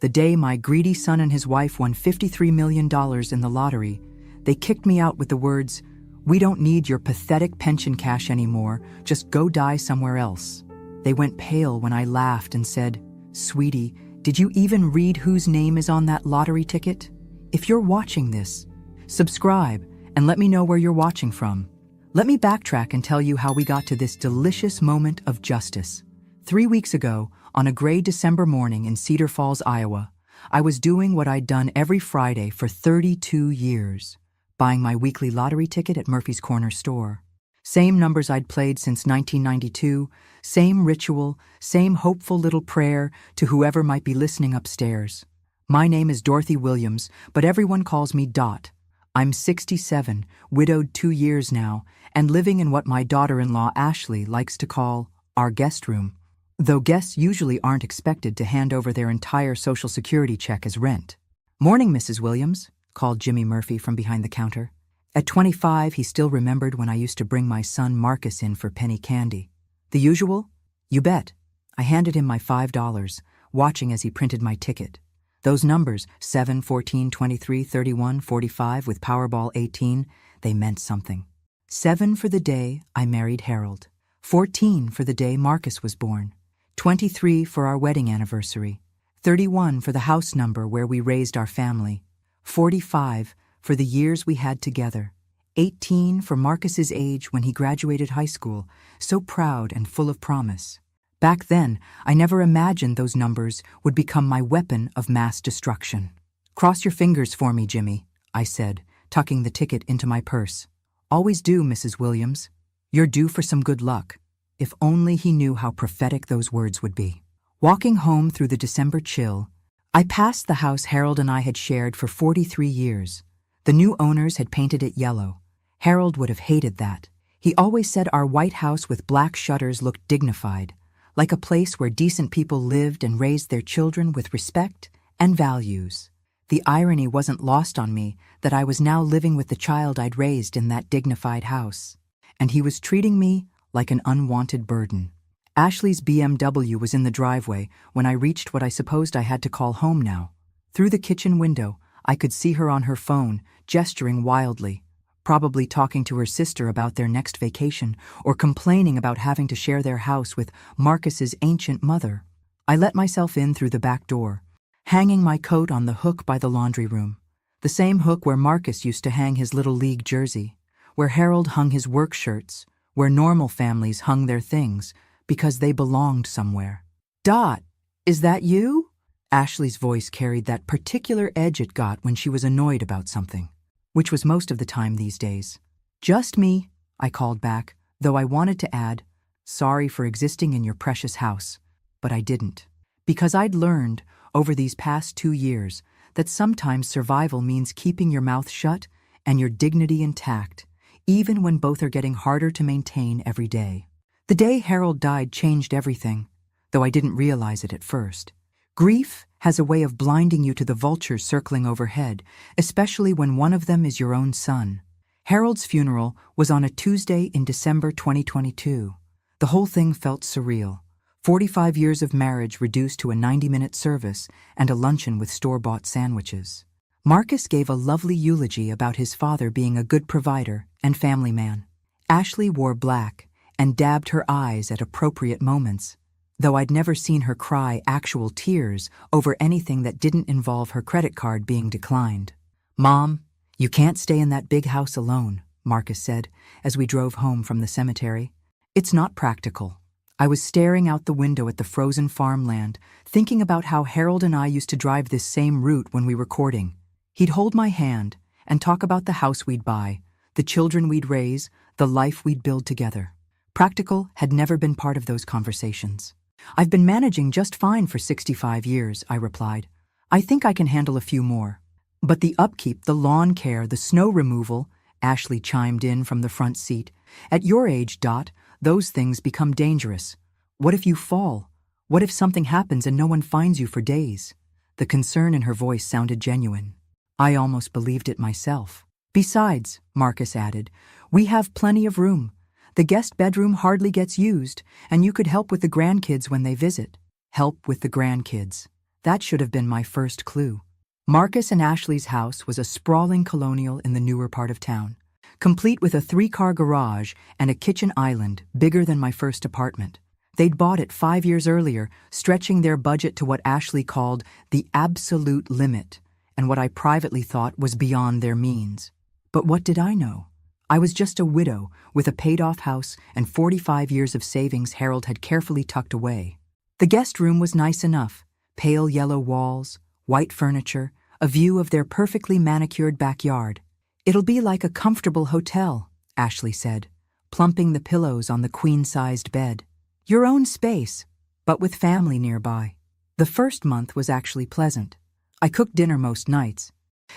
The day my greedy son and his wife won $53 million in the lottery, they kicked me out with the words, "We don't need your pathetic pension cash anymore, just go die somewhere else." They went pale when I laughed and said, "Sweetie, did you even read whose name is on that lottery ticket? If you're watching this, subscribe and let me know where you're watching from." Let me backtrack and tell you how we got to this delicious moment of justice. 3 weeks ago, on a gray December morning in Cedar Falls, Iowa, I was doing what I'd done every Friday for 32 years, buying my weekly lottery ticket at Murphy's Corner store. Same numbers I'd played since 1992, same ritual, same hopeful little prayer to whoever might be listening upstairs. My name is Dorothy Williams, but everyone calls me Dot. I'm 67, widowed 2 years now, and living in what my daughter-in-law Ashley likes to call our guest room, though guests usually aren't expected to hand over their entire Social Security check as rent. "Morning, Mrs. Williams," called Jimmy Murphy from behind the counter. At 25, he still remembered when I used to bring my son Marcus in for penny candy. "The usual?" "You bet." I handed him my $5, watching as he printed my ticket. Those numbers, 7, 14, 23, 31, 45 with Powerball 18, they meant something. 7 for the day I married Harold. 14 for the day Marcus was born. 23 for our wedding anniversary. 31 for the house number where we raised our family. 45 for the years we had together. 18 for Marcus's age when he graduated high school, so proud and full of promise. Back then, I never imagined those numbers would become my weapon of mass destruction. "Cross your fingers for me, Jimmy," I said, tucking the ticket into my purse. "Always do, Mrs. Williams. You're due for some good luck." If only he knew how prophetic those words would be. Walking home through the December chill, I passed the house Harold and I had shared for 43 years. The new owners had painted it yellow. Harold would have hated that. He always said our white house with black shutters looked dignified, like a place where decent people lived and raised their children with respect and values. The irony wasn't lost on me that I was now living with the child I'd raised in that dignified house, and he was treating me like an unwanted burden. Ashley's BMW was in the driveway when I reached what I supposed I had to call home now. Through the kitchen window, I could see her on her phone, gesturing wildly, probably talking to her sister about their next vacation or complaining about having to share their house with Marcus's ancient mother. I let myself in through the back door, hanging my coat on the hook by the laundry room, the same hook where Marcus used to hang his Little League jersey, where Harold hung his work shirts, where normal families hung their things because they belonged somewhere. "Dot, is that you?" Ashley's voice carried that particular edge it got when she was annoyed about something, which was most of the time these days. "Just me," I called back, though I wanted to add, "Sorry for existing in your precious house," but I didn't. Because I'd learned, over these past 2 years, that sometimes survival means keeping your mouth shut and your dignity intact, even when both are getting harder to maintain every day. The day Harold died changed everything, though I didn't realize it at first. Grief has a way of blinding you to the vultures circling overhead, especially when one of them is your own son. Harold's funeral was on a Tuesday in December 2022. The whole thing felt surreal. 45 years of marriage reduced to a 90-minute service and a luncheon with store-bought sandwiches. Marcus gave a lovely eulogy about his father being a good provider and family man. Ashley wore black and dabbed her eyes at appropriate moments, though I'd never seen her cry actual tears over anything that didn't involve her credit card being declined. "Mom, you can't stay in that big house alone," Marcus said as we drove home from the cemetery. "It's not practical." I was staring out the window at the frozen farmland, thinking about how Harold and I used to drive this same route when we were courting. He'd hold my hand and talk about the house we'd buy, the children we'd raise, the life we'd build together. Practical had never been part of those conversations. "I've been managing just fine for 65 years, I replied. "I think I can handle a few more." "But the upkeep, the lawn care, the snow removal," Ashley chimed in from the front seat. "At your age, Dot, those things become dangerous. What if you fall? What if something happens and no one finds you for days?" The concern in her voice sounded genuine. I almost believed it myself. "Besides," Marcus added, "we have plenty of room. The guest bedroom hardly gets used, and you could help with the grandkids when they visit." Help with the grandkids. That should have been my first clue. Marcus and Ashley's house was a sprawling colonial in the newer part of town, complete with a 3-car garage and a kitchen island bigger than my first apartment. They'd bought it 5 years earlier, stretching their budget to what Ashley called the absolute limit, and what I privately thought was beyond their means. But what did I know? I was just a widow with a paid-off house and 45 years of savings Harold had carefully tucked away. The guest room was nice enough, pale yellow walls, white furniture, a view of their perfectly manicured backyard. "It'll be like a comfortable hotel," Ashley said, plumping the pillows on the queen-sized bed. "Your own space, but with family nearby." The first month was actually pleasant. I cooked dinner most nights,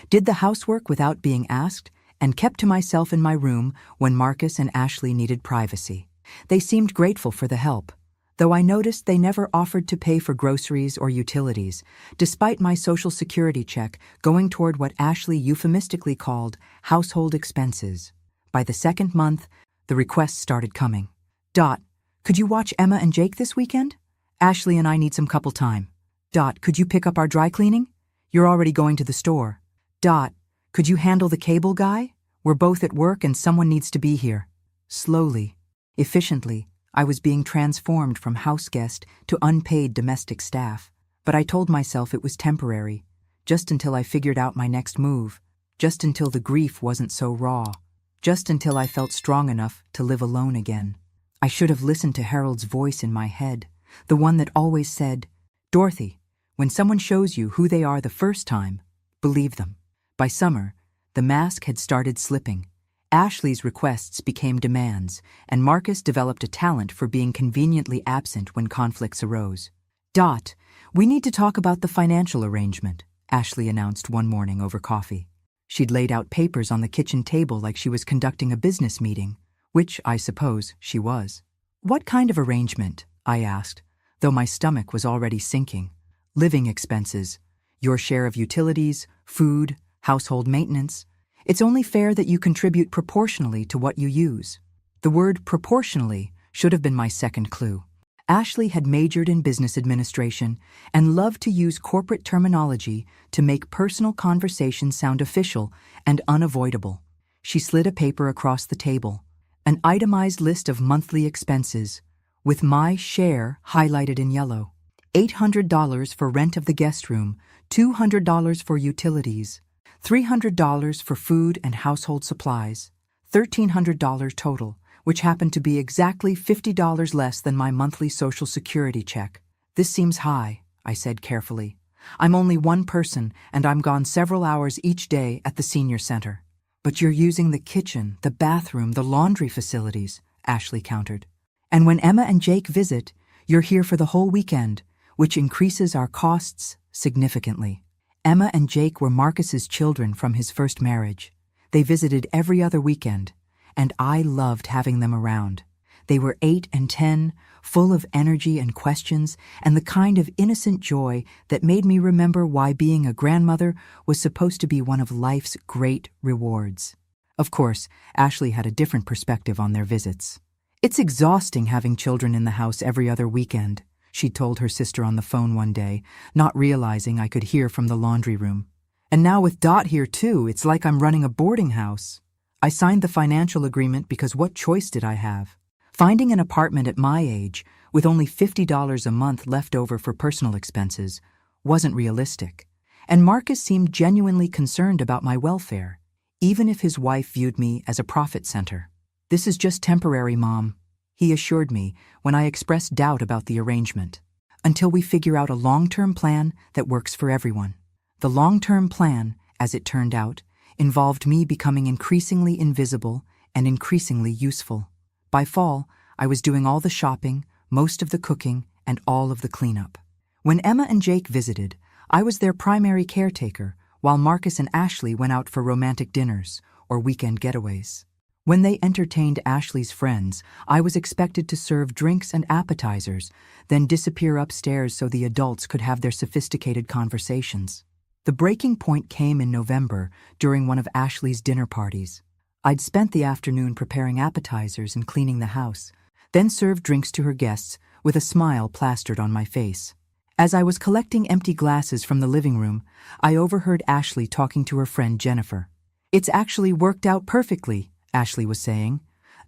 did the housework without being asked, and kept to myself in my room when Marcus and Ashley needed privacy. They seemed grateful for the help, though I noticed they never offered to pay for groceries or utilities, despite my Social Security check going toward what Ashley euphemistically called household expenses. By the second month, the requests started coming. "Dot, could you watch Emma and Jake this weekend? Ashley and I need some couple time." "Dot, could you pick up our dry cleaning? You're already going to the store." "Dot, could you handle the cable guy? We're both at work and someone needs to be here." Slowly, efficiently, I was being transformed from house guest to unpaid domestic staff. But I told myself it was temporary, just until I figured out my next move, just until the grief wasn't so raw, just until I felt strong enough to live alone again. I should have listened to Harold's voice in my head, the one that always said, "Dorothy, when someone shows you who they are the first time, believe them." By summer, the mask had started slipping. Ashley's requests became demands, and Marcus developed a talent for being conveniently absent when conflicts arose. "Dot, we need to talk about the financial arrangement," Ashley announced one morning over coffee. She'd laid out papers on the kitchen table like she was conducting a business meeting, which I suppose she was. "What kind of arrangement?" I asked, though my stomach was already sinking. "Living expenses, your share of utilities, food, household maintenance. It's only fair that you contribute proportionally to what you use." The word proportionally should have been my second clue. Ashley had majored in business administration and loved to use corporate terminology to make personal conversations sound official and unavoidable. She slid a paper across the table, an itemized list of monthly expenses, with my share highlighted in yellow. $800 for rent of the guest room, $200 for utilities, $300 for food and household supplies, $1,300 total, which happened to be exactly $50 less than my monthly Social Security check. "This seems high," I said carefully. "I'm only one person, and I'm gone several hours each day at the senior center." "But you're using the kitchen, the bathroom, the laundry facilities," Ashley countered. "And when Emma and Jake visit, you're here for the whole weekend, which increases our costs significantly." Emma and Jake were Marcus's children from his first marriage. They visited every other weekend, and I loved having them around. They were 8 and 10, full of energy and questions, and the kind of innocent joy that made me remember why being a grandmother was supposed to be one of life's great rewards. Of course, Ashley had a different perspective on their visits. "It's exhausting having children in the house every other weekend," she told her sister on the phone one day, not realizing I could hear from the laundry room. "And now with Dot here too, it's like I'm running a boarding house." I signed the financial agreement because what choice did I have? Finding an apartment at my age, with only $50 a month left over for personal expenses, wasn't realistic. And Marcus seemed genuinely concerned about my welfare, even if his wife viewed me as a profit center. "This is just temporary, Mom," he assured me when I expressed doubt about the arrangement, "until we figure out a long-term plan that works for everyone." The long-term plan, as it turned out, involved me becoming increasingly invisible and increasingly useful. By fall, I was doing all the shopping, most of the cooking, and all of the cleanup. When Emma and Jake visited, I was their primary caretaker, while Marcus and Ashley went out for romantic dinners or weekend getaways. When they entertained Ashley's friends, I was expected to serve drinks and appetizers, then disappear upstairs so the adults could have their sophisticated conversations. The breaking point came in November during one of Ashley's dinner parties. I'd spent the afternoon preparing appetizers and cleaning the house, then served drinks to her guests with a smile plastered on my face. As I was collecting empty glasses from the living room, I overheard Ashley talking to her friend Jennifer. "It's actually worked out perfectly," Ashley was saying.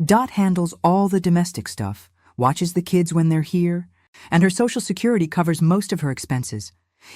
"Dot handles all the domestic stuff, watches the kids when they're here, and her Social Security covers most of her expenses.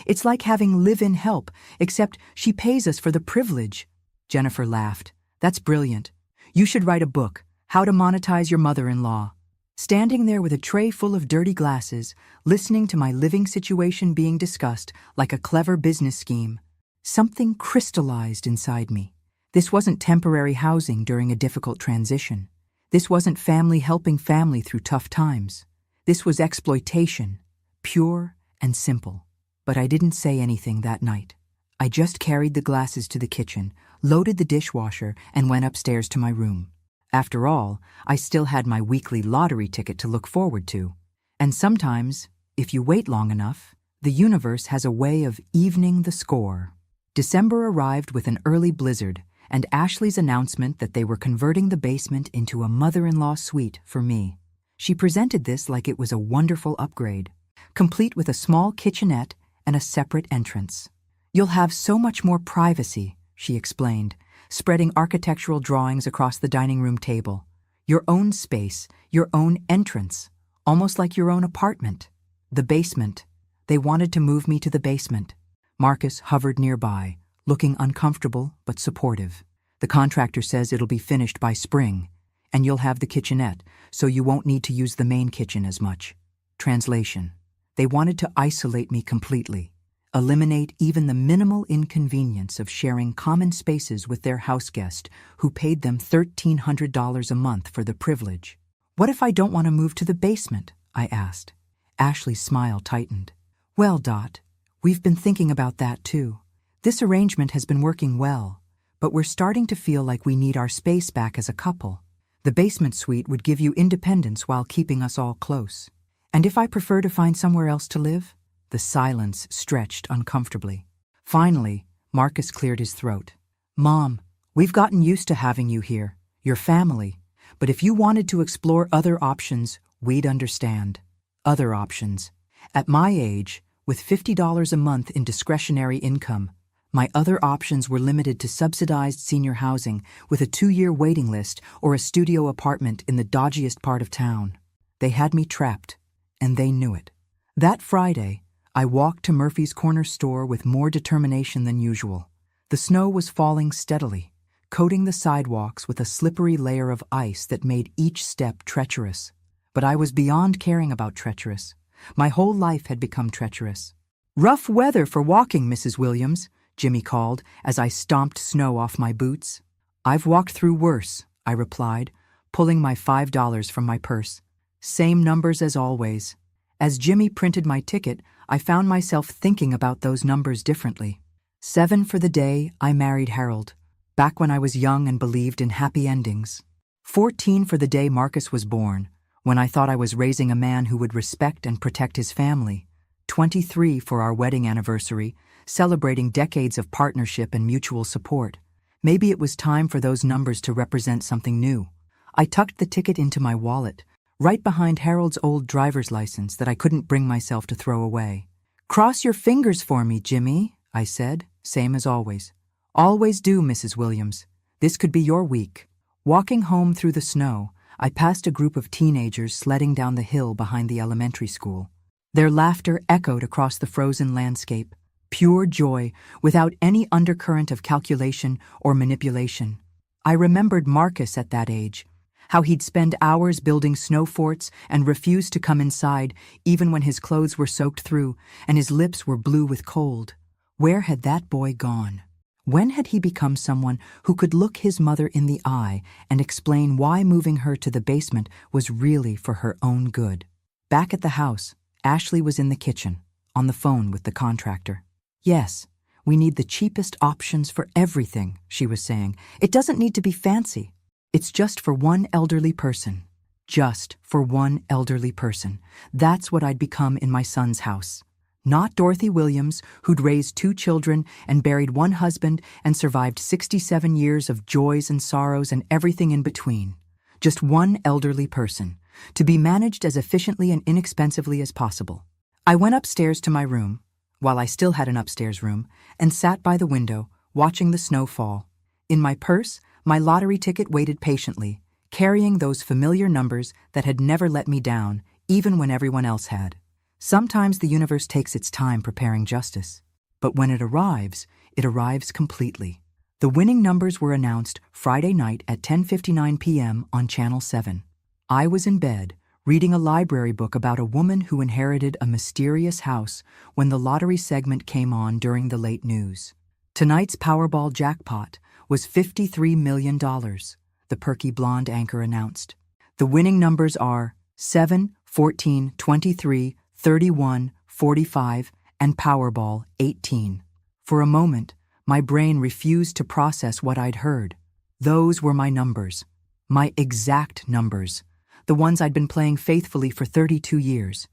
It's like having live-in help, except she pays us for the privilege." Jennifer laughed. "That's brilliant. You should write a book, How to Monetize Your Mother-in-Law." Standing there with a tray full of dirty glasses, listening to my living situation being discussed like a clever business scheme, something crystallized inside me. This wasn't temporary housing during a difficult transition. This wasn't family helping family through tough times. This was exploitation, pure and simple. But I didn't say anything that night. I just carried the glasses to the kitchen, loaded the dishwasher, and went upstairs to my room. After all, I still had my weekly lottery ticket to look forward to. And sometimes, if you wait long enough, the universe has a way of evening the score. December arrived with an early blizzard, and Ashley's announcement that they were converting the basement into a mother-in-law suite for me. She presented this like it was a wonderful upgrade, complete with a small kitchenette and a separate entrance. "You'll have so much more privacy," she explained, spreading architectural drawings across the dining room table. "Your own space, your own entrance, almost like your own apartment." The basement. They wanted to move me to the basement. Marcus hovered nearby, looking uncomfortable but supportive. "The contractor says it'll be finished by spring, and you'll have the kitchenette, so you won't need to use the main kitchen as much." Translation. They wanted to isolate me completely, eliminate even the minimal inconvenience of sharing common spaces with their house guest who paid them $1,300 a month for the privilege. "What if I don't want to move to the basement?" I asked. Ashley's smile tightened. "Well, Dot, we've been thinking about that too. This arrangement has been working well, but we're starting to feel like we need our space back as a couple. The basement suite would give you independence while keeping us all close. And if I prefer to find somewhere else to live?" The silence stretched uncomfortably. Finally, Marcus cleared his throat. "Mom, we've gotten used to having you here, your family, but if you wanted to explore other options, we'd understand." Other options. At my age, with $50 a month in discretionary income, my other options were limited to subsidized senior housing with a 2-year waiting list or a studio apartment in the dodgiest part of town. They had me trapped, and they knew it. That Friday, I walked to Murphy's Corner store with more determination than usual. The snow was falling steadily, coating the sidewalks with a slippery layer of ice that made each step treacherous. But I was beyond caring about treacherous. My whole life had become treacherous. "Rough weather for walking, Mrs. Williams," Jimmy called as I stomped snow off my boots. "I've walked through worse," I replied, pulling my $5 from my purse. Same numbers as always. As Jimmy printed my ticket, I found myself thinking about those numbers differently. 7 for the day I married Harold, back when I was young and believed in happy endings. 14 for the day Marcus was born, when I thought I was raising a man who would respect and protect his family. 23 for our wedding anniversary, celebrating decades of partnership and mutual support. Maybe it was time for those numbers to represent something new. I tucked the ticket into my wallet, right behind Harold's old driver's license that I couldn't bring myself to throw away. "Cross your fingers for me, Jimmy," I said, same as always. "Always do, Mrs. Williams. This could be your week." Walking home through the snow, I passed a group of teenagers sledding down the hill behind the elementary school. Their laughter echoed across the frozen landscape, pure joy without any undercurrent of calculation or manipulation. I remembered Marcus at that age, how he'd spend hours building snow forts and refuse to come inside even when his clothes were soaked through and his lips were blue with cold. Where had that boy gone? When had he become someone who could look his mother in the eye and explain why moving her to the basement was really for her own good? Back at the house, Ashley was in the kitchen, on the phone with the contractor. "Yes, we need the cheapest options for everything," she was saying. "It doesn't need to be fancy. It's just for one elderly person. Just for one elderly person. That's what I'd become in my son's house. Not Dorothy Williams, who'd raised 2 children and buried 1 husband and survived 67 years of joys and sorrows and everything in between. Just one elderly person, to be managed as efficiently and inexpensively as possible. I went upstairs to my room, while I still had an upstairs room, and sat by the window, watching the snow fall. In my purse, my lottery ticket waited patiently, carrying those familiar numbers that had never let me down, even when everyone else had. Sometimes the universe takes its time preparing justice, but when it arrives completely. The winning numbers were announced Friday night at 10:59 p.m. on Channel 7. I was in bed, reading a library book about a woman who inherited a mysterious house when the lottery segment came on during the late news. Tonight's Powerball jackpot was $53 million, the perky blonde anchor announced. The winning numbers are 7, 14, 23, 31, 45, and Powerball 18. For a moment, my brain refused to process what I'd heard. Those were my numbers. My exact numbers. The ones I'd been playing faithfully for 32 years.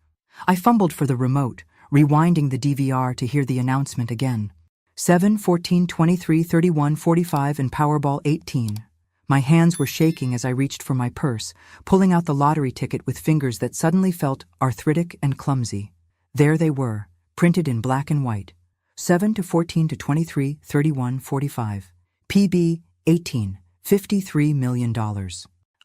I fumbled for the remote, rewinding the DVR to hear the announcement again. 7, 14, 23, 31, 45, and Powerball 18. My hands were shaking as I reached for my purse, pulling out the lottery ticket with fingers that suddenly felt arthritic and clumsy. There they were, printed in black and white. 7 to 14 to 23, 31, 45. PB 18, $53 million.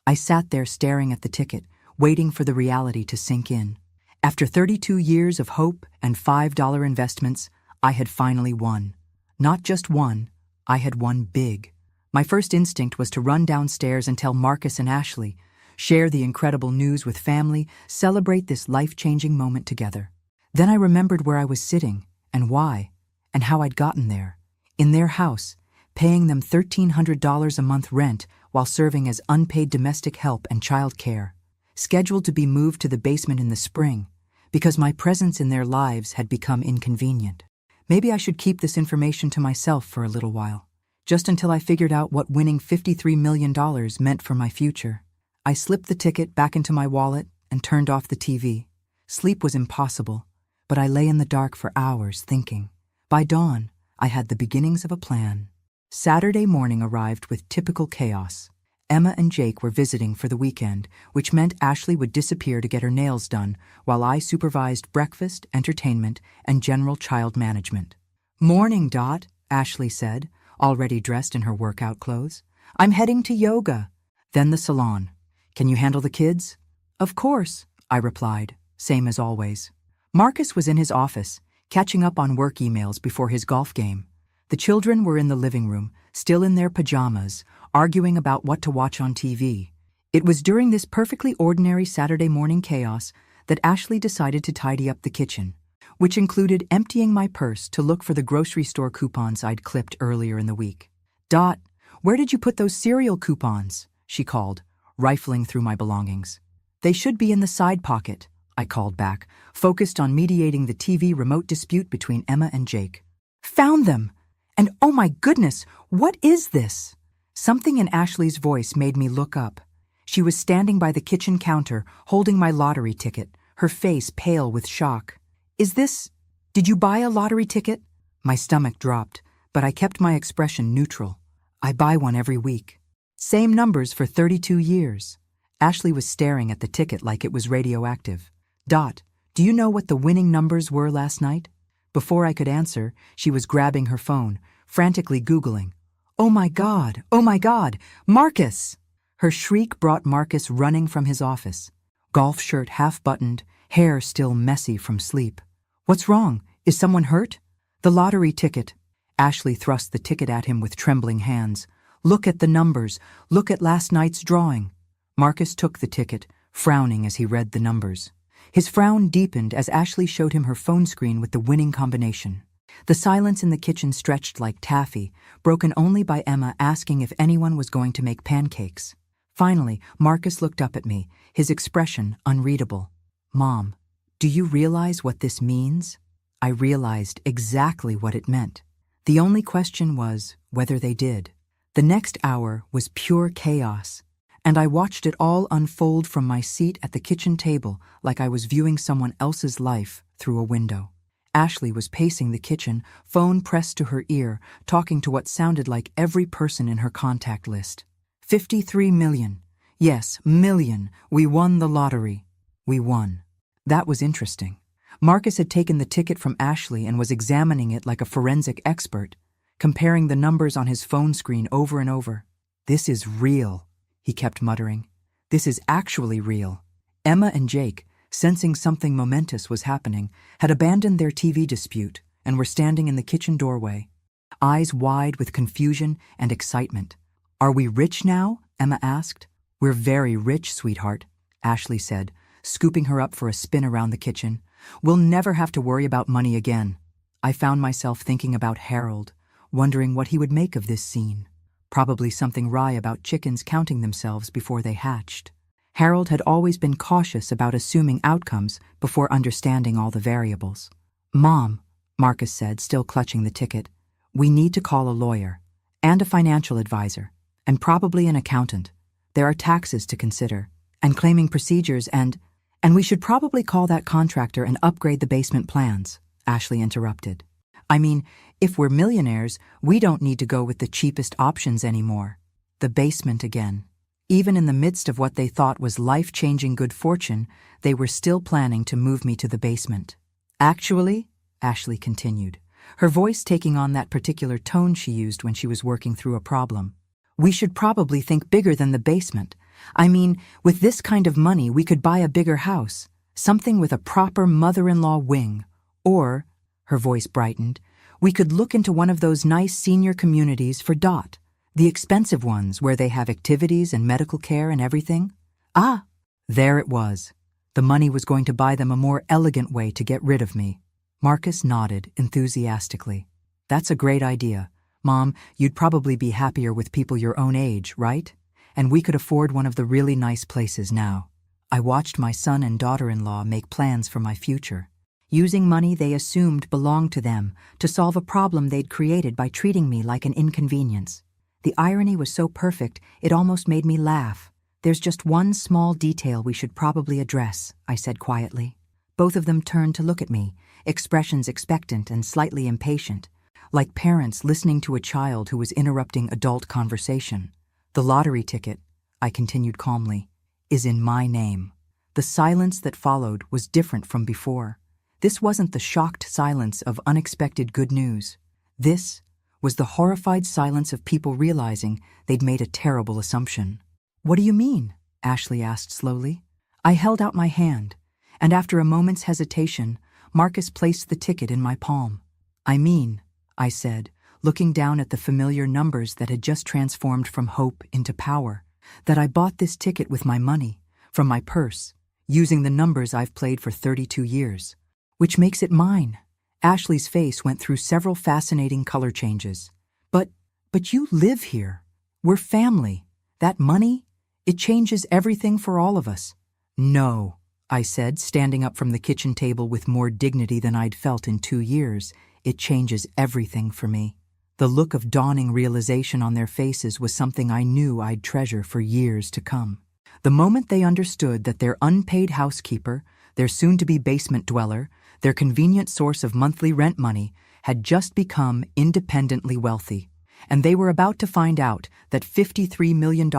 I sat there staring at the ticket, waiting for the reality to sink in. After 32 years of hope and $5 investments, I had finally won. Not just won, I had won big. My first instinct was to run downstairs and tell Marcus and Ashley, share the incredible news with family, celebrate this life-changing moment together. Then I remembered where I was sitting, and why, and how I'd gotten there. In their house, paying them $1,300 a month rent while serving as unpaid domestic help and child care, scheduled to be moved to the basement in the spring because my presence in their lives had become inconvenient. Maybe I should keep this information to myself for a little while, just until I figured out what winning $53 million meant for my future. I slipped the ticket back into my wallet and turned off the TV. Sleep was impossible, but I lay in the dark for hours thinking. By dawn, I had the beginnings of a plan. Saturday morning arrived with typical chaos. Emma and Jake were visiting for the weekend, which meant Ashley would disappear to get her nails done while I supervised breakfast, entertainment, and general child management. "Morning, Dot," Ashley said, already dressed in her workout clothes. "I'm heading to yoga." Then the salon. "Can you handle the kids?" "Of course," I replied, same as always. Marcus was in his office, catching up on work emails before his golf game. The children were in the living room, still in their pajamas, arguing about what to watch on TV. It was during this perfectly ordinary Saturday morning chaos that Ashley decided to tidy up the kitchen, which included emptying my purse to look for the grocery store coupons I'd clipped earlier in the week. "Dot, where did you put those cereal coupons?" she called, rifling through my belongings. "They should be in the side pocket," I called back, focused on mediating the TV remote dispute between Emma and Jake. "Found them! And oh my goodness, what is this?" Something in Ashley's voice made me look up. She was standing by the kitchen counter, holding my lottery ticket, her face pale with shock. Did you buy a lottery ticket?" My stomach dropped, but I kept my expression neutral. "I buy one every week." "Same numbers for 32 years. Ashley was staring at the ticket like it was radioactive. "Dot, do you know what the winning numbers were last night?" Before I could answer, she was grabbing her phone, frantically Googling. Oh my God, Marcus!" Her shriek brought Marcus running from his office, golf shirt half-buttoned, hair still messy from sleep. "What's wrong? Is someone hurt?" "The lottery ticket." Ashley thrust the ticket at him with trembling hands. "Look at the numbers. Look at last night's drawing." Marcus took the ticket, frowning as he read the numbers. His frown deepened as Ashley showed him her phone screen with the winning combination. The silence in the kitchen stretched like taffy, broken only by Emma asking if anyone was going to make pancakes. Finally, Marcus looked up at me, his expression unreadable. "Mom, do you realize what this means?" I realized exactly what it meant. The only question was whether they did. The next hour was pure chaos, and I watched it all unfold from my seat at the kitchen table like I was viewing someone else's life through a window. Ashley was pacing the kitchen, phone pressed to her ear, talking to what sounded like every person in her contact list. 53 million. Yes, million. We won the lottery. We won. That was interesting. Marcus had taken the ticket from Ashley and was examining it like a forensic expert, comparing the numbers on his phone screen over and over. "This is real," he kept muttering. "This is actually real." Emma and Jake, sensing something momentous was happening, had abandoned their TV dispute and were standing in the kitchen doorway, eyes wide with confusion and excitement. "Are we rich now?" Emma asked. "We're very rich, sweetheart," Ashley said, scooping her up for a spin around the kitchen. "We'll never have to worry about money again." I found myself thinking about Harold, wondering what he would make of this scene. Probably something wry about chickens counting themselves before they hatched. Harold had always been cautious about assuming outcomes before understanding all the variables. "Mom," Marcus said, still clutching the ticket, "we need to call a lawyer, and a financial advisor, and probably an accountant. There are taxes to consider, and claiming procedures, and we should probably call that contractor and upgrade the basement plans," Ashley interrupted. "I mean, if we're millionaires, we don't need to go with the cheapest options anymore." The basement again. Even in the midst of what they thought was life-changing good fortune, they were still planning to move me to the basement. "Actually," Ashley continued, her voice taking on that particular tone she used when she was working through a problem, "we should probably think bigger than the basement. I mean, with this kind of money, we could buy a bigger house, something with a proper mother-in-law wing. Or," her voice brightened, "we could look into one of those nice senior communities for Dot, the expensive ones where they have activities and medical care and everything." Ah, there it was. The money was going to buy them a more elegant way to get rid of me. Marcus nodded enthusiastically. "That's a great idea. Mom, you'd probably be happier with people your own age, right? And we could afford one of the really nice places now." I watched my son and daughter-in-law make plans for my future, using money they assumed belonged to them to solve a problem they'd created by treating me like an inconvenience. The irony was so perfect, it almost made me laugh. "There's just one small detail we should probably address," I said quietly. Both of them turned to look at me, expressions expectant and slightly impatient, like parents listening to a child who was interrupting adult conversation. "The lottery ticket," I continued calmly, "is in my name." The silence that followed was different from before. This wasn't the shocked silence of unexpected good news. This was the horrified silence of people realizing they'd made a terrible assumption. "What do you mean?" Ashley asked slowly. I held out my hand, and after a moment's hesitation, Marcus placed the ticket in my palm. "I mean," I said, looking down at the familiar numbers that had just transformed from hope into power, "that I bought this ticket with my money, from my purse, using the numbers I've played for 32 years. Which makes it mine." Ashley's face went through several fascinating color changes. But you live here. We're family. That money, it changes everything for all of us." "No," I said, standing up from the kitchen table with more dignity than I'd felt in 2 years. "It changes everything for me." The look of dawning realization on their faces was something I knew I'd treasure for years to come. The moment they understood that their unpaid housekeeper, their soon-to-be basement dweller, their convenient source of monthly rent money, had just become independently wealthy, and they were about to find out that $53 million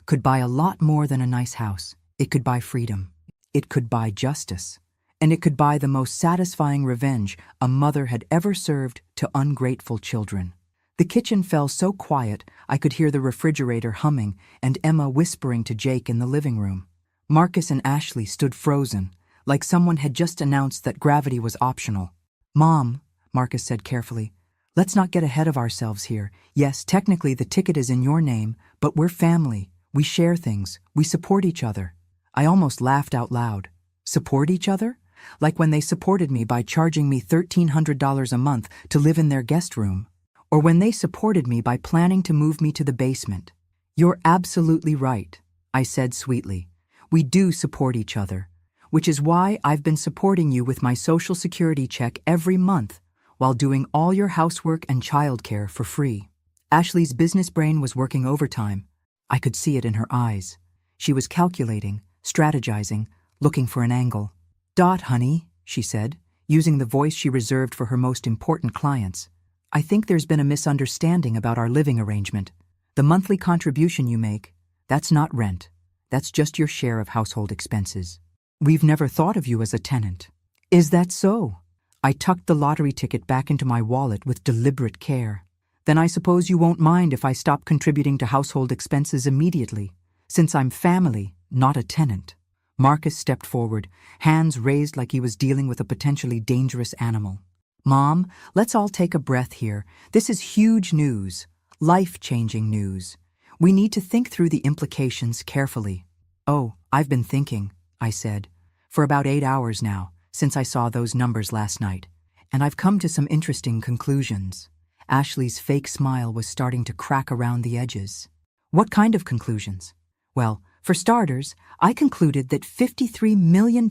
could buy a lot more than a nice house. It could buy freedom. It could buy justice. And it could buy the most satisfying revenge a mother had ever served to ungrateful children. The kitchen fell so quiet I could hear the refrigerator humming and Emma whispering to Jake in the living room. Marcus and Ashley stood frozen, like someone had just announced that gravity was optional. "Mom," Marcus said carefully, "let's not get ahead of ourselves here. Yes, technically the ticket is in your name, but we're family. We share things. We support each other." I almost laughed out loud. Support each other? Like when they supported me by charging me $1,300 a month to live in their guest room. Or when they supported me by planning to move me to the basement. "You're absolutely right," I said sweetly. "We do support each other. Which is why I've been supporting you with my Social Security check every month while doing all your housework and childcare for free." Ashley's business brain was working overtime. I could see it in her eyes. She was calculating, strategizing, looking for an angle. "Dot, honey," she said, using the voice she reserved for her most important clients. "I think there's been a misunderstanding about our living arrangement. The monthly contribution you make, that's not rent. That's just your share of household expenses. We've never thought of you as a tenant. Is that so? I tucked the lottery ticket back into my wallet with deliberate care. Then I suppose you won't mind if I stop contributing to household expenses immediately, since I'm family, not a tenant. Marcus stepped forward, hands raised like he was dealing with a potentially dangerous animal. Mom, let's all take a breath here. This is huge news, life-changing news. We need to think through the implications carefully. Oh, I've been thinking, I said, for about 8 hours now, since I saw those numbers last night, and I've come to some interesting conclusions. Ashley's fake smile was starting to crack around the edges. What kind of conclusions? Well, for starters, I concluded that $53 million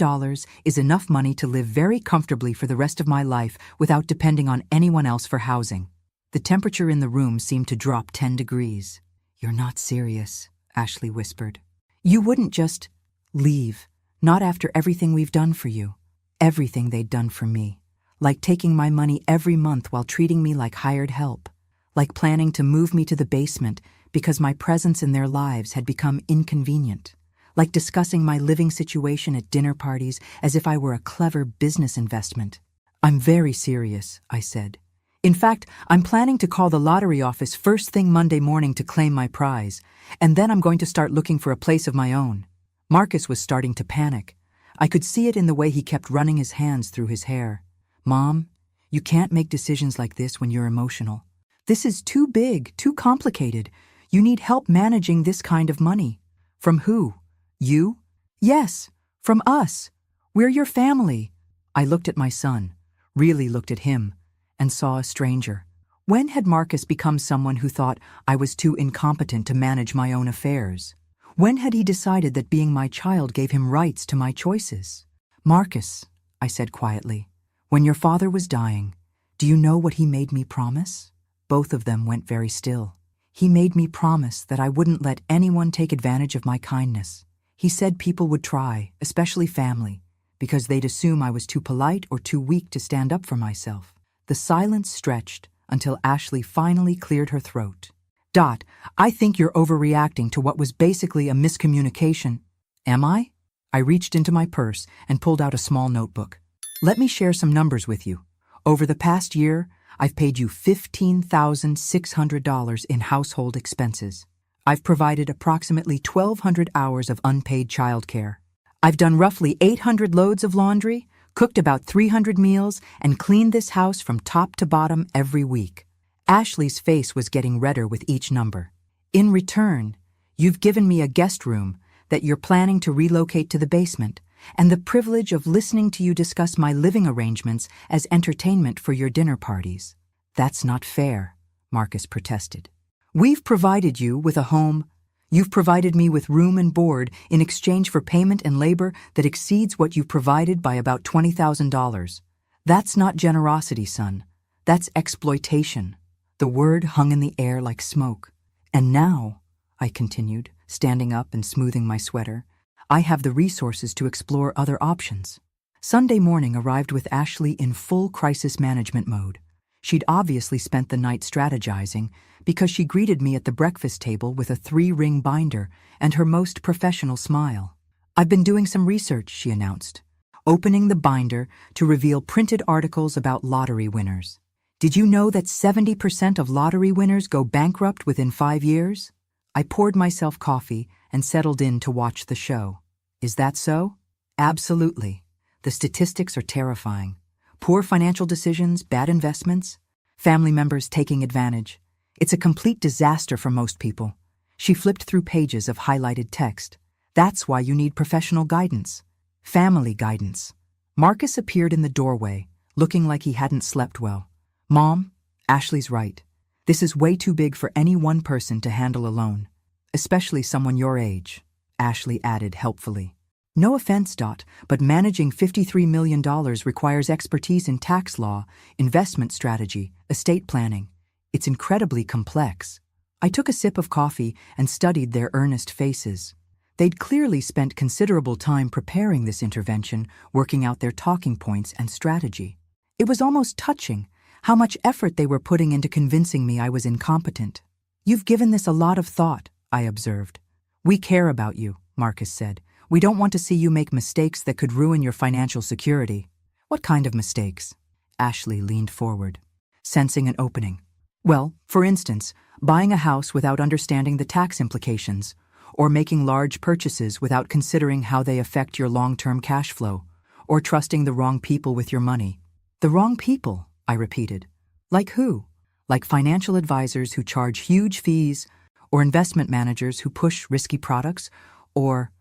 is enough money to live very comfortably for the rest of my life without depending on anyone else for housing. The temperature in the room seemed to drop 10 degrees. You're not serious, Ashley whispered. You wouldn't just leave, not after everything we've done for you. Everything they'd done for me. Like taking my money every month while treating me like hired help. Like planning to move me to the basement because my presence in their lives had become inconvenient. Like discussing my living situation at dinner parties as if I were a clever business investment. I'm very serious, I said. In fact, I'm planning to call the lottery office first thing Monday morning to claim my prize, and then I'm going to start looking for a place of my own. Marcus was starting to panic. I could see it in the way he kept running his hands through his hair. Mom, you can't make decisions like this when you're emotional. This is too big, too complicated. You need help managing this kind of money. From who? You? Yes, from us. We're your family. I looked at my son, really looked at him, and saw a stranger. When had Marcus become someone who thought I was too incompetent to manage my own affairs? When had he decided that being my child gave him rights to my choices? Marcus, I said quietly, when your father was dying, do you know what he made me promise? Both of them went very still. He made me promise that I wouldn't let anyone take advantage of my kindness. He said people would try, especially family, because they'd assume I was too polite or too weak to stand up for myself. The silence stretched until Ashley finally cleared her throat. Dot, I think you're overreacting to what was basically a miscommunication. Am I? I reached into my purse and pulled out a small notebook. Let me share some numbers with you. Over the past year, I've paid you $15,600 in household expenses. I've provided approximately 1,200 hours of unpaid childcare. I've done roughly 800 loads of laundry, cooked about 300 meals, and cleaned this house from top to bottom every week. Ashley's face was getting redder with each number. In return, you've given me a guest room that you're planning to relocate to the basement, and the privilege of listening to you discuss my living arrangements as entertainment for your dinner parties. That's not fair, Marcus protested. We've provided you with a home. You've provided me with room and board in exchange for payment and labor that exceeds what you've provided by about $20,000. That's not generosity, son. That's exploitation. The word hung in the air like smoke. And now, I continued, standing up and smoothing my sweater, I have the resources to explore other options. Sunday morning arrived with Ashley in full crisis management mode. She'd obviously spent the night strategizing because she greeted me at the breakfast table with a 3-ring binder and her most professional smile. I've been doing some research, she announced, opening the binder to reveal printed articles about lottery winners. Did you know that 70% of lottery winners go bankrupt within 5 years? I poured myself coffee and settled in to watch the show. Is that so? Absolutely. The statistics are terrifying. Poor financial decisions, bad investments, family members taking advantage. It's a complete disaster for most people. She flipped through pages of highlighted text. That's why you need professional guidance. Family guidance. Marcus appeared in the doorway, looking like he hadn't slept well. Mom, Ashley's right. This is way too big for any one person to handle alone. Especially someone your age, Ashley added helpfully. No offense, Dot, but managing $53 million requires expertise in tax law, investment strategy, estate planning. It's incredibly complex. I took a sip of coffee and studied their earnest faces. They'd clearly spent considerable time preparing this intervention, working out their talking points and strategy. It was almost touching how much effort they were putting into convincing me I was incompetent. You've given this a lot of thought, I observed. We care about you, Marcus said. We don't want to see you make mistakes that could ruin your financial security. What kind of mistakes? Ashley leaned forward, sensing an opening. Well, for instance, buying a house without understanding the tax implications, or making large purchases without considering how they affect your long-term cash flow, or trusting the wrong people with your money. The wrong people, I repeated. Like who? Like financial advisors who charge huge fees, or investment managers who push risky products, or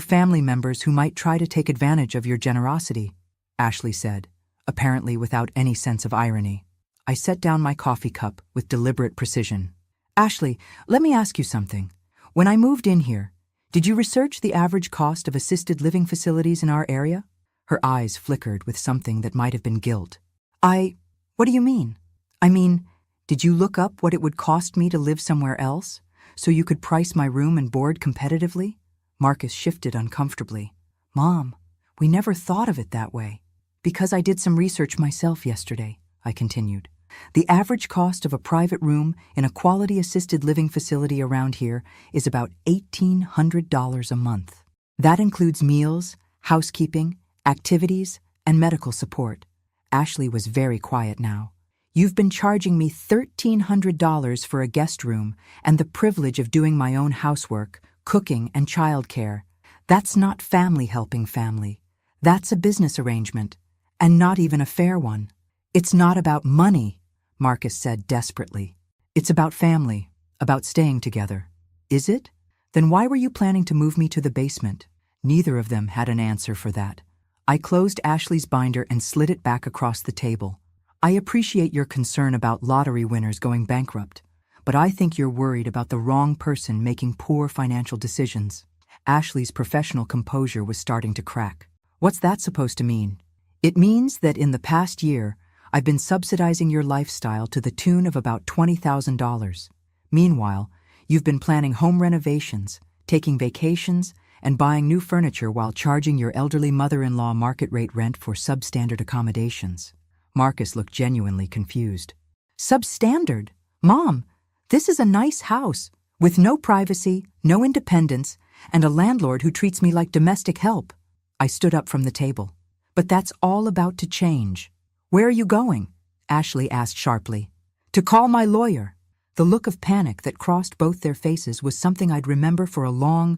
family members who might try to take advantage of your generosity, Ashley said, apparently without any sense of irony. I set down my coffee cup with deliberate precision. Ashley, let me ask you something. When I moved in here, did you research the average cost of assisted living facilities in our area? Her eyes flickered with something that might have been guilt. What do you mean? I mean, did you look up what it would cost me to live somewhere else, so you could price my room and board competitively? Marcus shifted uncomfortably. Mom, we never thought of it that way. Because I did some research myself yesterday, I continued. The average cost of a private room in a quality assisted living facility around here is about $1,800 a month. That includes meals, housekeeping, activities, and medical support. Ashley was very quiet now. You've been charging me $1,300 for a guest room and the privilege of doing my own housework, cooking, and childcare. That's not family helping family. That's a business arrangement, and not even a fair one. It's not about money, Marcus said desperately. It's about family, about staying together. Is it? Then why were you planning to move me to the basement? Neither of them had an answer for that. I closed Ashley's binder and slid it back across the table. I appreciate your concern about lottery winners going bankrupt, but I think you're worried about the wrong person making poor financial decisions. Ashley's professional composure was starting to crack. What's that supposed to mean? It means that in the past year, I've been subsidizing your lifestyle to the tune of about $20,000. Meanwhile, you've been planning home renovations, taking vacations, and buying new furniture while charging your elderly mother-in-law market-rate rent for substandard accommodations. Marcus looked genuinely confused. Substandard? Mom, this is a nice house, with no privacy, no independence, and a landlord who treats me like domestic help. I stood up from the table. But that's all about to change. Where are you going? Ashley asked sharply. To call my lawyer. The look of panic that crossed both their faces was something I'd remember for a long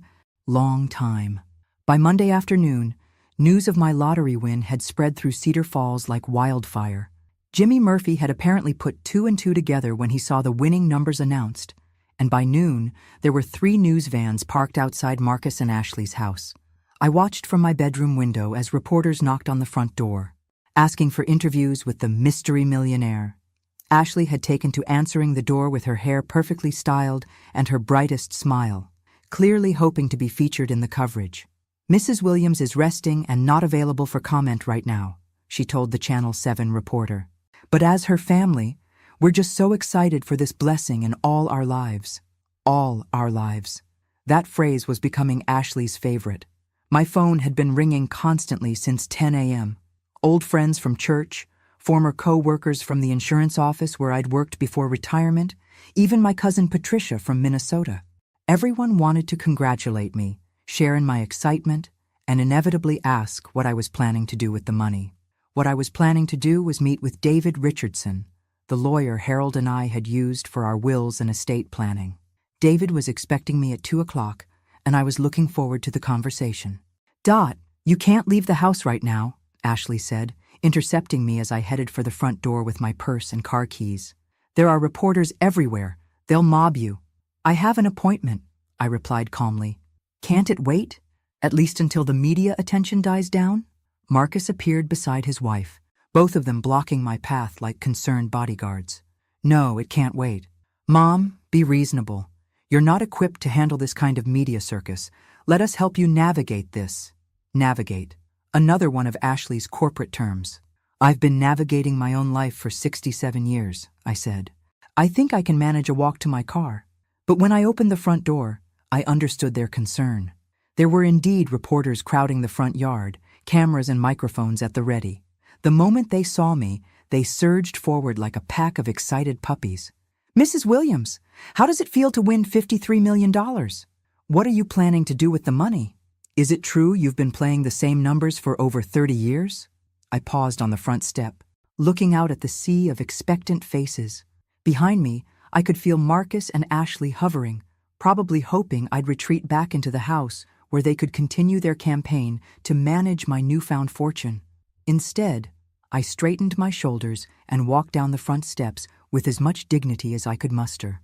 time. By Monday afternoon, news of my lottery win had spread through Cedar Falls like wildfire. Jimmy Murphy had apparently put 2 and 2 together when he saw the winning numbers announced, and by noon, there were 3 news vans parked outside Marcus and Ashley's house. I watched from my bedroom window as reporters knocked on the front door, asking for interviews with the mystery millionaire. Ashley had taken to answering the door with her hair perfectly styled and her brightest smile, clearly hoping to be featured in the coverage. Mrs. Williams is resting and not available for comment right now, she told the Channel 7 reporter. But as her family, we're just so excited for this blessing in all our lives. All our lives. That phrase was becoming Ashley's favorite. My phone had been ringing constantly since 10 a.m. Old friends from church, former co-workers from the insurance office where I'd worked before retirement, even my cousin Patricia from Minnesota. Everyone wanted to congratulate me, share in my excitement, and inevitably ask what I was planning to do with the money. What I was planning to do was meet with David Richardson, the lawyer Harold and I had used for our wills and estate planning. David was expecting me at 2 o'clock, and I was looking forward to the conversation. Dot, you can't leave the house right now, Ashley said, intercepting me as I headed for the front door with my purse and car keys. There are reporters everywhere. They'll mob you. I have an appointment, I replied calmly. Can't it wait? At least until the media attention dies down? Marcus appeared beside his wife, both of them blocking my path like concerned bodyguards. No, it can't wait. Mom, be reasonable. You're not equipped to handle this kind of media circus. Let us help you navigate this. Navigate. Another one of Ashley's corporate terms. I've been navigating my own life for 67 years, I said. I think I can manage a walk to my car. But when I opened the front door, I understood their concern. There were indeed reporters crowding the front yard, cameras and microphones at the ready. The moment they saw me, they surged forward like a pack of excited puppies. Mrs. Williams, how does it feel to win $53 million? What are you planning to do with the money? Is it true you've been playing the same numbers for over 30 years? I paused on the front step, looking out at the sea of expectant faces. Behind me, I could feel Marcus and Ashley hovering, probably hoping I'd retreat back into the house where they could continue their campaign to manage my newfound fortune. Instead, I straightened my shoulders and walked down the front steps with as much dignity as I could muster.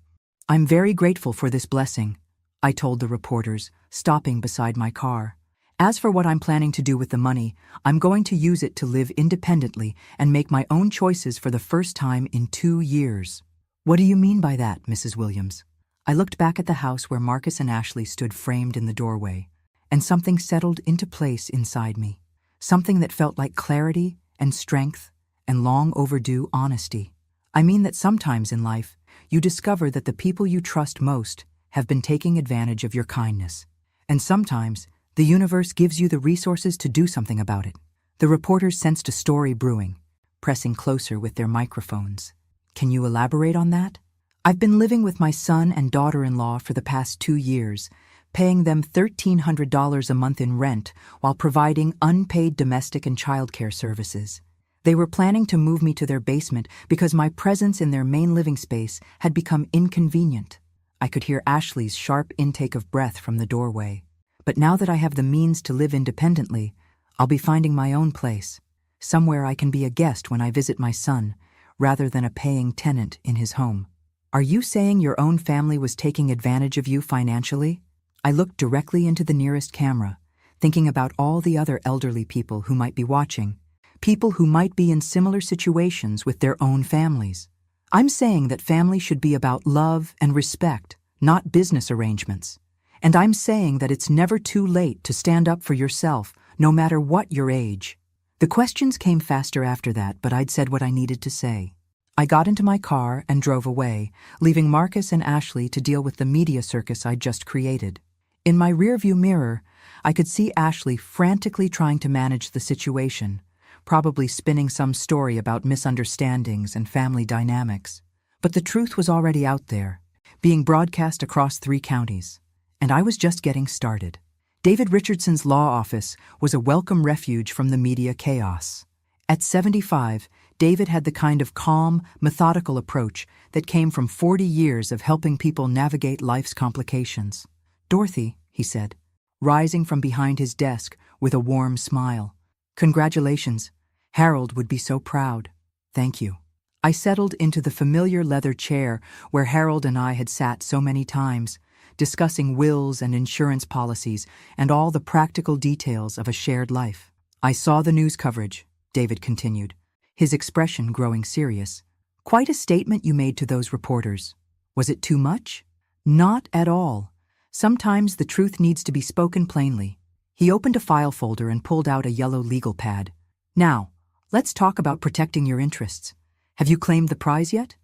"I'm very grateful for this blessing," I told the reporters, stopping beside my car. "As for what I'm planning to do with the money, I'm going to use it to live independently and make my own choices for the first time in 2 years." "What do you mean by that, Mrs. Williams?" I looked back at the house where Marcus and Ashley stood framed in the doorway, and something settled into place inside me. Something that felt like clarity and strength and long overdue honesty. I mean that sometimes in life, you discover that the people you trust most have been taking advantage of your kindness. And sometimes, the universe gives you the resources to do something about it. The reporters sensed a story brewing, pressing closer with their microphones. "Can you elaborate on that?" "I've been living with my son and daughter-in-law for the past 2 years, paying them $1,300 a month in rent while providing unpaid domestic and childcare services. They were planning to move me to their basement because my presence in their main living space had become inconvenient." I could hear Ashley's sharp intake of breath from the doorway. "But now that I have the means to live independently, I'll be finding my own place, somewhere I can be a guest when I visit my son, rather than a paying tenant in his home." "Are you saying your own family was taking advantage of you financially?" I looked directly into the nearest camera, thinking about all the other elderly people who might be watching, people who might be in similar situations with their own families. "I'm saying that family should be about love and respect, not business arrangements. And I'm saying that it's never too late to stand up for yourself, no matter what your age." The questions came faster after that, but I'd said what I needed to say. I got into my car and drove away, leaving Marcus and Ashley to deal with the media circus I'd just created. In my rearview mirror, I could see Ashley frantically trying to manage the situation, probably spinning some story about misunderstandings and family dynamics. But the truth was already out there, being broadcast across 3 counties, and I was just getting started. David Richardson's law office was a welcome refuge from the media chaos. At 75, David had the kind of calm, methodical approach that came from 40 years of helping people navigate life's complications. "Dorothy," he said, rising from behind his desk with a warm smile. "Congratulations. Harold would be so proud." "Thank you." I settled into the familiar leather chair where Harold and I had sat so many times, discussing wills and insurance policies and all the practical details of a shared life. "I saw the news coverage," David continued, his expression growing serious. "Quite a statement you made to those reporters. Was it too much?" "Not at all. Sometimes the truth needs to be spoken plainly." He opened a file folder and pulled out a yellow legal pad. "Now, let's talk about protecting your interests. Have you claimed the prize yet?"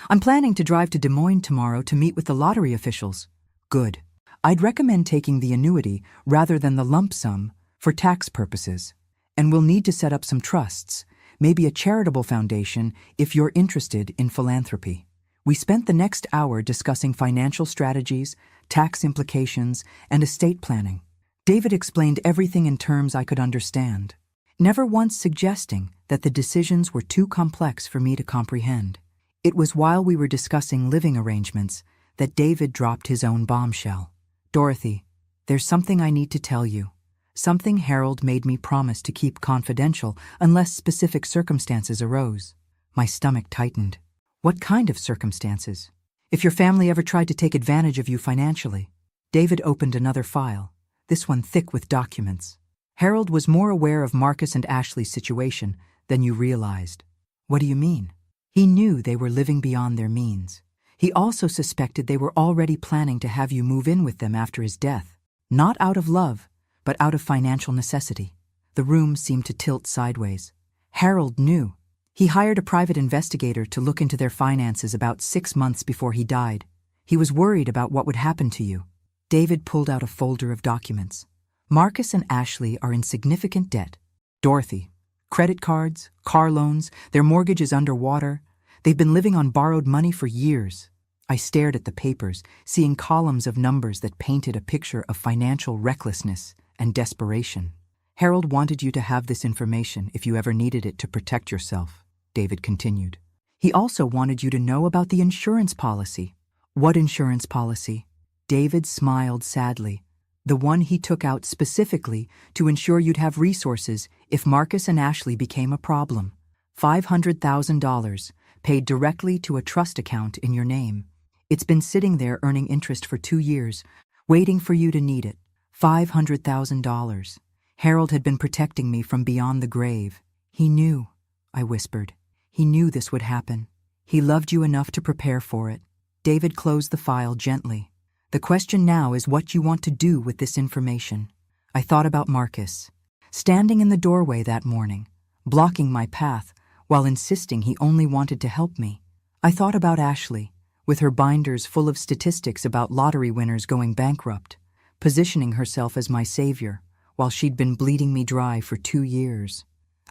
"I'm planning to drive to Des Moines tomorrow to meet with the lottery officials." "Good. I'd recommend taking the annuity rather than the lump sum for tax purposes. And we'll need to set up some trusts, maybe a charitable foundation if you're interested in philanthropy." We spent the next hour discussing financial strategies, tax implications, and estate planning. David explained everything in terms I could understand, never once suggesting that the decisions were too complex for me to comprehend. It was while we were discussing living arrangements that David dropped his own bombshell. "Dorothy, there's something I need to tell you. Something Harold made me promise to keep confidential unless specific circumstances arose." My stomach tightened. "What kind of circumstances?" "If your family ever tried to take advantage of you financially." David opened another file, this one thick with documents. "Harold was more aware of Marcus and Ashley's situation than you realized." "What do you mean?" "He knew they were living beyond their means. He also suspected they were already planning to have you move in with them after his death. Not out of love, but out of financial necessity." The room seemed to tilt sideways. "Harold knew. He hired a private investigator to look into their finances about 6 months before he died. He was worried about what would happen to you." David pulled out a folder of documents. "Marcus and Ashley are in significant debt. Dorothy, credit cards, car loans, their mortgage is underwater. They've been living on borrowed money for years." I stared at the papers, seeing columns of numbers that painted a picture of financial recklessness and desperation. Harold wanted you to have this information if you ever needed it to protect yourself, David continued. He also wanted you to know about the insurance policy. What insurance policy? David smiled sadly. The one he took out specifically to ensure you'd have resources if Marcus and Ashley became a problem. $500,000, paid directly to a trust account in your name. It's been sitting there earning interest for 2 years, waiting for you to need it. $500,000. Harold had been protecting me from beyond the grave. He knew, I whispered. He knew this would happen. He loved you enough to prepare for it. David closed the file gently. The question now is what you want to do with this information. I thought about Marcus, standing in the doorway that morning, blocking my path while insisting he only wanted to help me. I thought about Ashley, with her binders full of statistics about lottery winners going bankrupt, positioning herself as my savior while she'd been bleeding me dry for 2 years.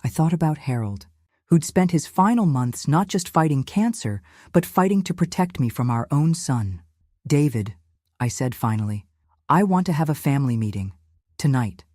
I thought about Harold, who'd spent his final months not just fighting cancer, but fighting to protect me from our own son. David, I said finally, I want to have a family meeting. Tonight.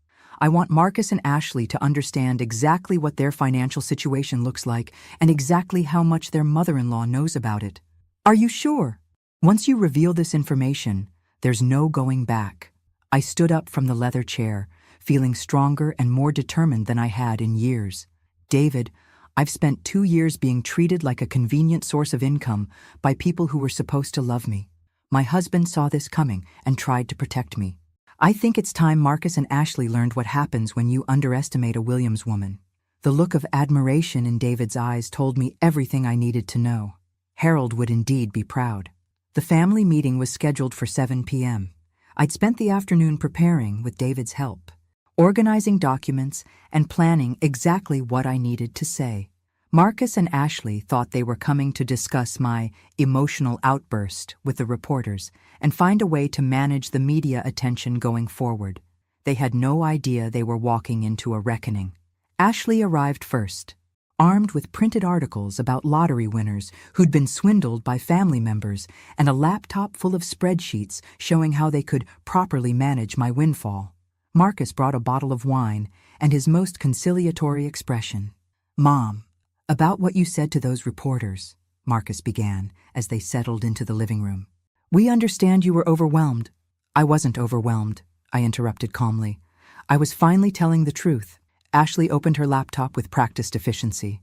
I want Marcus and Ashley to understand exactly what their financial situation looks like and exactly how much their mother-in-law knows about it. Are you sure? Once you reveal this information, there's no going back. I stood up from the leather chair, feeling stronger and more determined than I had in years. David, I've spent 2 years being treated like a convenient source of income by people who were supposed to love me. My husband saw this coming and tried to protect me. I think it's time Marcus and Ashley learned what happens when you underestimate a Williams woman. The look of admiration in David's eyes told me everything I needed to know. Harold would indeed be proud. The family meeting was scheduled for 7 p.m. I'd spent the afternoon preparing with David's help, organizing documents and planning exactly what I needed to say. Marcus and Ashley thought they were coming to discuss my emotional outburst with the reporters and find a way to manage the media attention going forward. They had no idea they were walking into a reckoning. Ashley arrived first, armed with printed articles about lottery winners who'd been swindled by family members and a laptop full of spreadsheets showing how they could properly manage my windfall. Marcus brought a bottle of wine and his most conciliatory expression. Mom, about what you said to those reporters, Marcus began as they settled into the living room. We understand you were overwhelmed. I wasn't overwhelmed, I interrupted calmly. I was finally telling the truth. Ashley opened her laptop with practiced efficiency.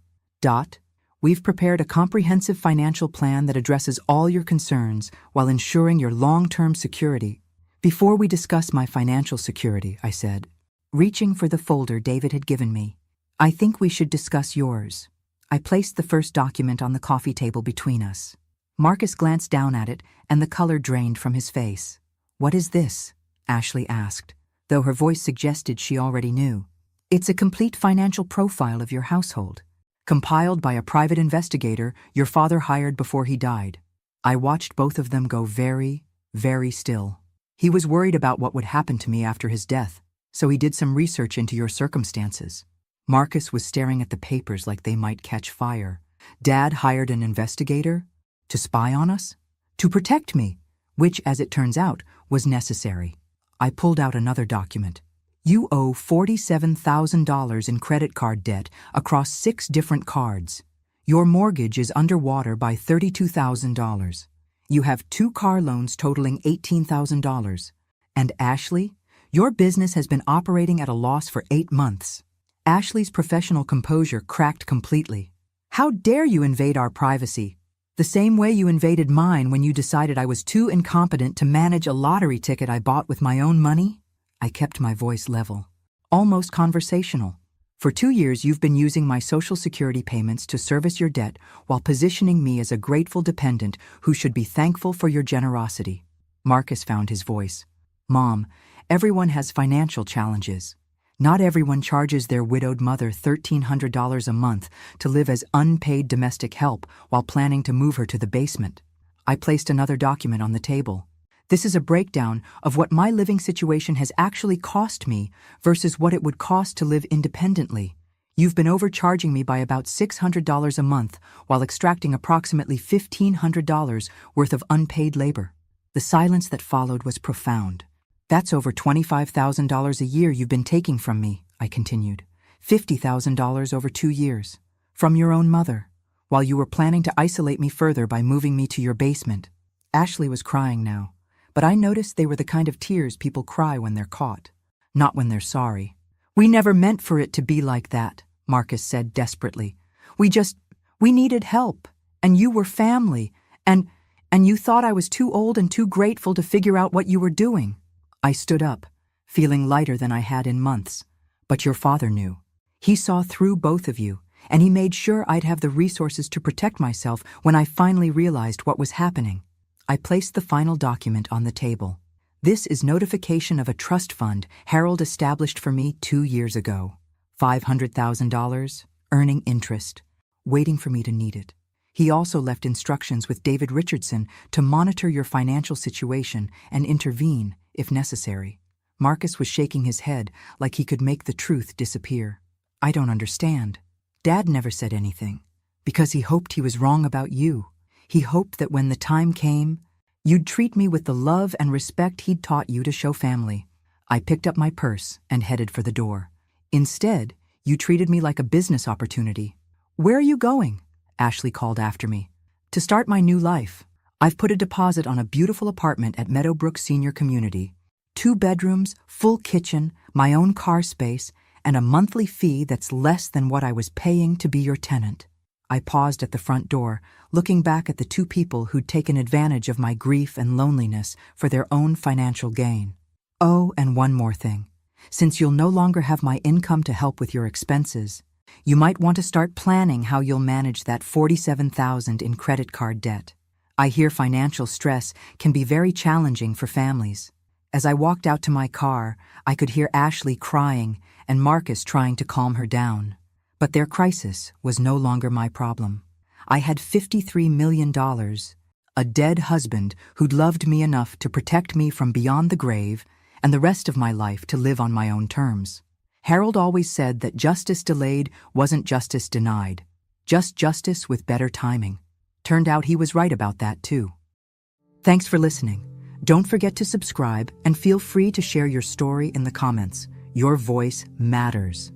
We've prepared a comprehensive financial plan that addresses all your concerns while ensuring your long-term security. Before we discuss my financial security, I said, reaching for the folder David had given me, I think we should discuss yours. I placed the first document on the coffee table between us. Marcus glanced down at it, and the color drained from his face. What is this? Ashley asked, though her voice suggested she already knew. It's a complete financial profile of your household, compiled by a private investigator your father hired before he died. I watched both of them go very, very still. He was worried about what would happen to me after his death, so he did some research into your circumstances. Marcus was staring at the papers like they might catch fire. Dad hired an investigator? To spy on us? To protect me, which, as it turns out, was necessary. I pulled out another document. You owe $47,000 in credit card debt across 6 different cards. Your mortgage is underwater by $32,000. You have 2 car loans totaling $18,000. And Ashley, your business has been operating at a loss for 8 months. Ashley's professional composure cracked completely. How dare you invade our privacy? The same way you invaded mine when you decided I was too incompetent to manage a lottery ticket I bought with my own money? I kept my voice level, almost conversational. For 2 years you've been using my Social Security payments to service your debt while positioning me as a grateful dependent who should be thankful for your generosity. Marcus found his voice. Mom, everyone has financial challenges. Not everyone charges their widowed mother $1,300 a month to live as unpaid domestic help while planning to move her to the basement. I placed another document on the table. This is a breakdown of what my living situation has actually cost me versus what it would cost to live independently. You've been overcharging me by about $600 a month while extracting approximately $1,500 worth of unpaid labor. The silence that followed was profound. That's over $25,000 a year you've been taking from me, I continued. $50,000 over 2 years. From your own mother, while you were planning to isolate me further by moving me to your basement. Ashley was crying now, but I noticed they were the kind of tears people cry when they're caught, not when they're sorry. We never meant for it to be like that, Marcus said desperately. We needed help, and you were family, and you thought I was too old and too grateful to figure out what you were doing. I stood up, feeling lighter than I had in months. But your father knew. He saw through both of you, and he made sure I'd have the resources to protect myself when I finally realized what was happening. I placed the final document on the table. This is notification of a trust fund Harold established for me 2 years ago. $500,000, earning interest, waiting for me to need it. He also left instructions with David Richardson to monitor your financial situation and intervene if necessary. Marcus was shaking his head like he could make the truth disappear. I don't understand. Dad never said anything, because he hoped he was wrong about you. He hoped that when the time came, you'd treat me with the love and respect he'd taught you to show family. I picked up my purse and headed for the door. Instead, you treated me like a business opportunity. Where are you going? Ashley called after me. To start my new life. I've put a deposit on a beautiful apartment at Meadowbrook Senior Community. 2 bedrooms, full kitchen, my own car space, and a monthly fee that's less than what I was paying to be your tenant. I paused at the front door, looking back at the 2 people who'd taken advantage of my grief and loneliness for their own financial gain. Oh, and one more thing. Since you'll no longer have my income to help with your expenses, you might want to start planning how you'll manage that $47,000 in credit card debt. I hear financial stress can be very challenging for families. As I walked out to my car, I could hear Ashley crying and Marcus trying to calm her down. But their crisis was no longer my problem. I had $53 million, a dead husband who'd loved me enough to protect me from beyond the grave, and the rest of my life to live on my own terms. Harold always said that justice delayed wasn't justice denied, just justice with better timing. Turned out he was right about that too. Thanks for listening. Don't forget to subscribe and feel free to share your story in the comments. Your voice matters.